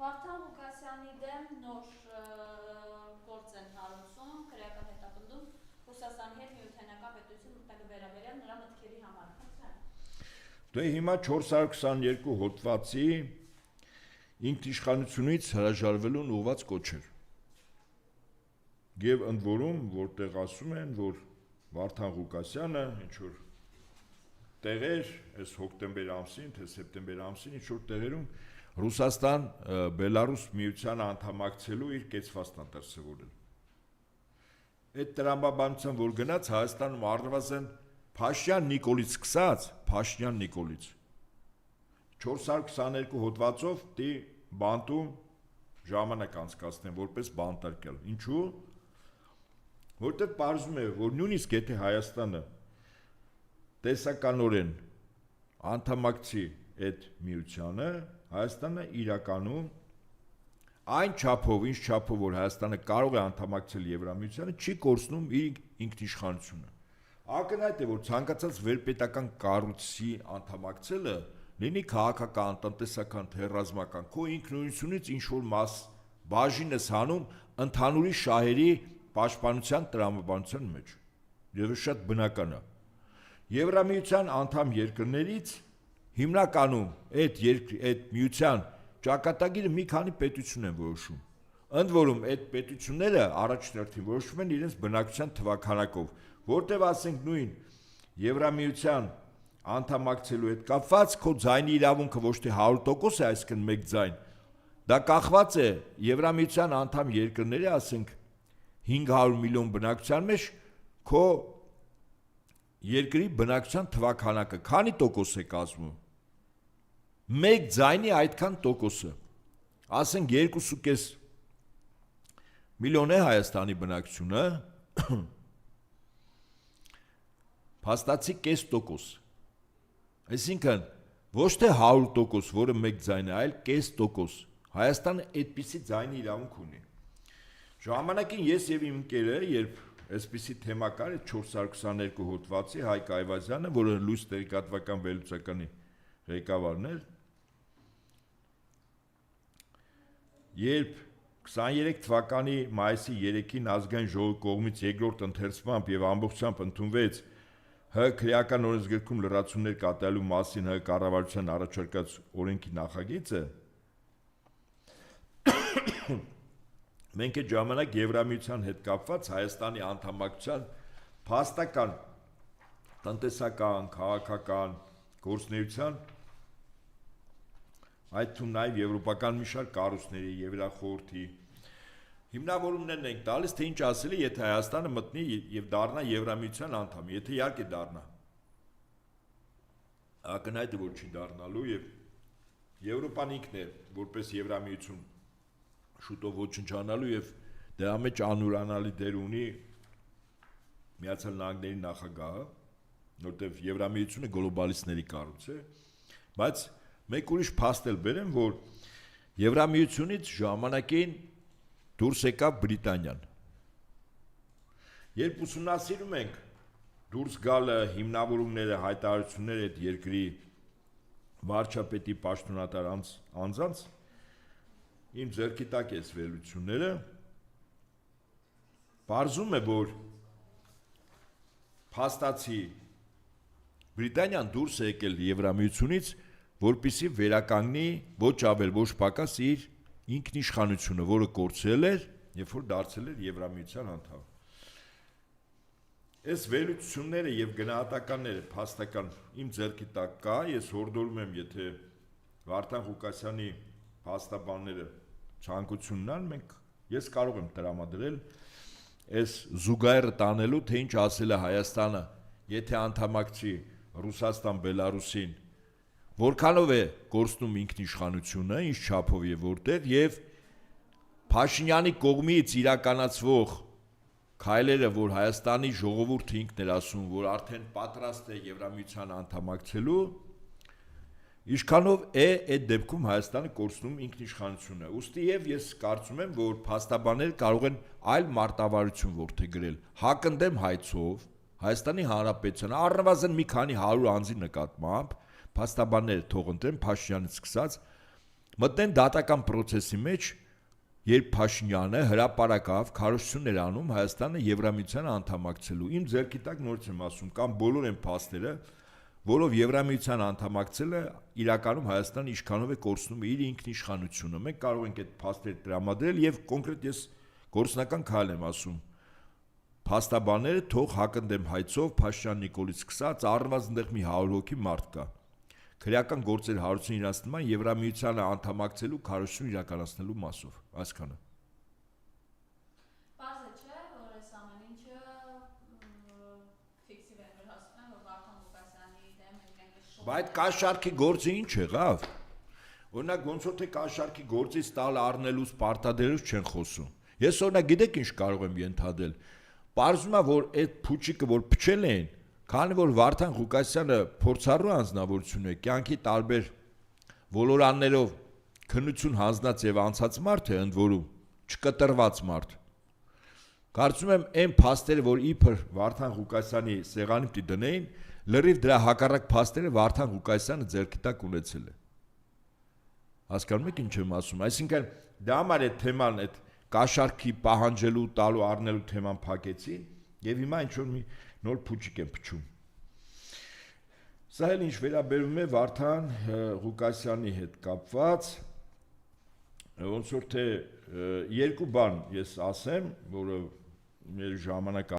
Վարդան Ղուկասյանի դեմ նոր գործ են հարուցում, քրեական հետապնդում Ռուսաստանի հետ միութենական պետություն մտնելու վերաբերյալ նրա մտքերի համար։ Դե հիմա 422 հոդվածի ինքնիշխանությունից հրաժարվելուն ուղղված կոչեր։ Եվ ընդ որում, որտեղ ասում են, որ Վարդան Ղուկասյանը ինչ-որ տեղեր, այս հոկտեմբեր ամսին, թե սեպտեմբեր ամսին, ինչ-որ տեղերում Ռուսաստան Բելարուս միությանը անդամակցելու իր կեցվածն է դրսևորել։ Այդ տրամաբանության, որ գնաց Հայաստանում առնվազն Փաշինյան Նիկոլից սկսած, Փաշինյան Նիկոլից 422 հոդվածով դի բանտում ժամանակ անցկացնեն որպես բանտարկյալ։ Ինչու՞։ Որտեղ պարզում է, որ նույնիսկ եթե Հայաստանը տեսականորեն անդամակցի այդ միությանը, Հայաստանը իրականում այն չափով, ինչ չափով, որ Հայաստանը կարող է անդամակցել Եվրամիությանը, չի կորցնում իր ինքնիշխանությունը։ Ակնհայտ է, որ ցանկացած վերպետական կառույցի անդամակցելը, լինի քաղաքական, տնտեսական, թե ռազմական, քո ինքնուրույնությունից ինչ-որ մաս բաժին ես հանում ընդհանուրի շահերի պաշտպանության տրամաբանության մեջ։ Եվ շատ բնական է։ Եվրամիության անդամ երկրներից հիմնականում այդ միության ճակատագիրը մի քանի պետություն են որոշում։ Ընդ որում այդ պետությունները առաջնորդին որոշում են իրենց բնակչության թվաքանակով, որտեղ ասենք նույն Եվրամիության անդամակցելու հետ կապված քո ձայնի իրավունքը ոչ թե 100% է, այսինքն 1 ձայն, դա կախված է Եվրամիության անդամ երկրների, ասենք 500 միլիոն բնակչության մեջ քո երկրի բնակչության թվաքանակը քանի տոկոս է կազմում։ 1 ձայնի այդքան տոկոսը։ Ասենք 2.5 միլիոն է Հայաստանի բնակչությունը, փաստացի կես տոկոս։ Այսինքն ոչ թե 100%, որը 1 ձայն է, այլ կես տոկոս։ Հայաստանը այդպիսի ձայնի իրավունք ունի։ Ժամանակին ես եւ իմ ընկերը, երբ այսպիսի թեմա կար, 422 հոդվածի Հայկ Այվազյանը, որը լույս տեղեկատվական վերլուծականի ղեկավարն էր, երբ 23 թվականի մայիսի 3-ին ազգային ժողովի կողմից երկրորդ ընթերցմամբ եւ ամբողջությամբ ընդունվեց ՀՀ քրեական օրենսգրքում լրացումներ կատարելու մասին ՀՀ կառավարության առաջարկած օրենքի նախագիծը, մենք այդ ժամանակ Եվրամիության հետ կապված Հայաստանի անդամակցության փաստական, տնտեսական, քաղաքական գործունեության, այդ թվում նաև եվրոպական մի շարք կառույցների, Եվրախորհրդի հիմնավորումներն ենք տալիս, թե ինչ ասելի, եթե Հայաստանը մտնի եւ դառնա Եվրամիության անդամ, եթե իհարկե դառնա։ Ակնհայտ է, որ չի դառնալու եւ Եվրոպան ինքն է որպես Եվրամիություն շուտով ոչնչանալու եւ դրա մեջ անուրանալի դեր ունի Միացյալ Նահանգների նախագահը, որտեղ Եվրամիությունը գլոբալիստների կառույց է, բայց մեկ ուրիշ փաստ էլ բերեմ, որ Եվրամիությունից ժամանակին դուրս եկավ Բրիտանիան։ Երբ ուսումնասիրում ենք դուրս գալը, հիմնավորումները, հայտարարությունները այդ երկրի վարչապետի պաշտոնատար անձանց, իմ ձեռքի տակ է վերլուծությունները, պարզում է, որ փաստացի Բրիտանիան դուրս է եկել Եվրամիությունից, որպեսզի վերականգնի ոչ ավել, ոչ պակաս իր ինքնիշխանությունը, որը կորցրել էր, երբ որ դարձել էր Եվրամիության անդամ։ Այս վերլուծությունները եւ գնահատականները փաստական իմ ձեռքի տակ կա, ես հորդորում եմ, եթե Վարդան Ղուկասյանի փաստաբանները ցանկություն ունեն, ես կարող եմ տրամադրել այս զուգահեռը տանելու, թե ինչ ասել է Հայաստանը, եթե անդամակցի Ռուսաստան Բելարուսին, որքանով է կորցնում ինքնիշխանությունը, ինչ չափով եւ որտեղ, եւ Փաշինյանի կողմից իրականացվող քայլերը, որ Հայաստանի ժողովուրդը ինքն էր ասում, որ արդեն պատրաստ է Եվրամիության անդամակցելու, ինչքանով է այդ դեպքում Հայաստանը կորցնում ինքնիշխանությունը։ Ուստի եւ ես կարծում եմ, որ փաստաբանները կարող են այլ մարտավարություն որդեգրել հակընդդեմ հայցով Հայաստանի Հանրապետությանը առնվազն մի քանի 100 անձի նկատմամբ, փաստաբանները թող ընտրեն Փաշինյանից սկսած, մտնեն դատական process-ի մեջ, երբ Փաշինյանը հրապարակավ քարոզություններ անում Հայաստանը Եվրամիությանը անդամակցելու։ Իմ ձեռքի տակ նորից եմ ասում, կամ բոլոր այն փաստերը, որով Եվրամիությանը անդամակցելը իրականում Հայաստանը իշխանով է կորցնում իր ինքնիշխանությունը։ Մենք կարող ենք այդ փաստերը տրամադրել եւ կոնկրետ ես գործնական քայլ եմ ասում։ Փաստաբանները թող հակընդդեմ հայցով Փաշինյան Նիկոլից սկսած առնվազն դեռ մի 100 հոգի մարդ կա։ Քրեական գործեր հարուցին իրացնման Եվրամիությանը անդամակցելու քարոզություն իրականացնելու մասով, այսքանը։ Բարձր չէ, որ այս ամեն ինչը ֆիքսի վեր հասնում, որ Վարդան Ղուկասյանի դեմ իրենք շոու։ Բայց կաշառքի գործը ինչ եղավ։ Օրինակ ոնց որ թե կաշառքի գործից տալ առնելուց պարտադերուց չեն խոսում։ Ես օրինակ գիտեք ինչ կարող եմ ենթադրել։ Պարզվում է, որ այդ փուչիկը որ փչել են, քանի որ Վարդան Ղուկասյանը փորձառու անձնավորություն է, կյանքի տարբեր ոլորաններով քննություն հանձնած եւ անցած մարդ է, ընդ որում չկտրված մարդ։ Կարծում եմ այն փաստերը, որ իբր Վարդան Ղուկասյանի սեղանի պիտի դնեին, լրիվ դրա հակառակ փաստերը Վարդան Ղուկասյանը ձեռքի տակ ունեցել է։ Հասկանում եք ինչ եմ ասում, այսինքն դա համար այդ թեման, այդ կաշառքի պահանջելու, տալու, առնելու թեման փակեցին եւ հիմա ինչ որ մի նոր փուչիկ են փչում։ Սա էլ ինչ վերաբերում է Վարդան Ղուկասյանի հետ կապված, ոնց որ թե երկու բան ես ասեմ, որը մեր ժամանակ